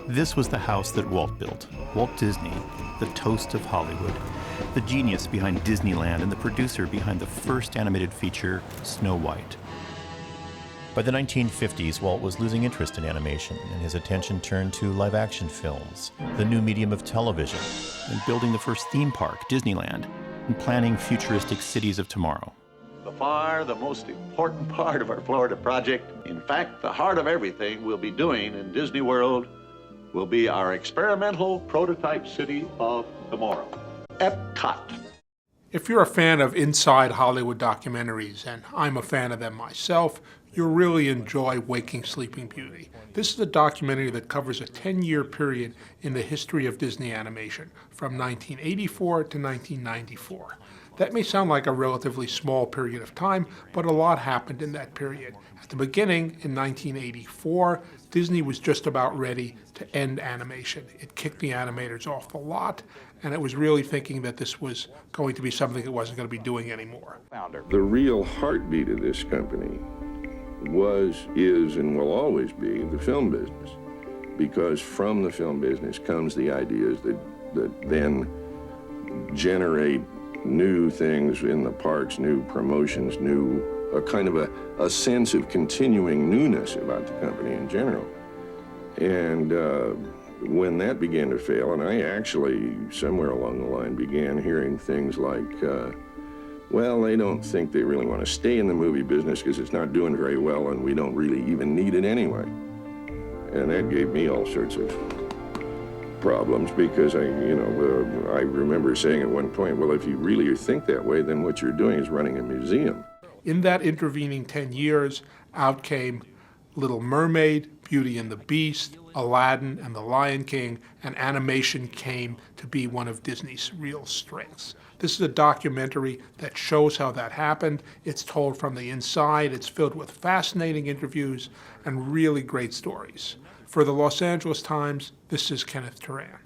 This was the house that Walt built. Walt Disney, the toast of Hollywood, the genius behind Disneyland and the producer behind the first animated feature, Snow White. By the 1950s, Walt was losing interest in animation, and his attention turned to live-action films, the new medium of television, and building the first theme park, Disneyland, and planning futuristic cities of tomorrow. The most important part of our Florida project, in fact, the heart of everything we'll be doing in Disney World, will be our experimental prototype city of tomorrow, Epcot. If you're a fan of inside Hollywood documentaries, and I'm a fan of them myself, you'll really enjoy Waking Sleeping Beauty. This is a documentary that covers a 10-year period in the history of Disney animation, from 1984 to 1994. That may sound like a relatively small period of time, but a lot happened in that period. At the beginning, in 1984, Disney was just about ready to end animation. It kicked the animators off the lot, and it was really thinking that this was going to be something it wasn't going to be doing anymore. The real heartbeat of this company was, is, and will always be the film business, because from the film business comes the ideas that then generate new things in the parks, new promotions, a kind of a sense of continuing newness about the company in general. And when that began to fail, and I actually, somewhere along the line, began hearing things like, well, they don't think they really want to stay in the movie business because it's not doing very well and we don't really even need it anyway. And that gave me all sorts of problems because I remember saying at one point, well, if you really think that way, then what you're doing is running a museum. In that intervening 10 years, out came Little Mermaid, Beauty and the Beast, Aladdin, and The Lion King, and animation came to be one of Disney's real strengths. This is a documentary that shows how that happened. It's told from the inside. It's filled with fascinating interviews and really great stories. For the Los Angeles Times, this is Kenneth Turan.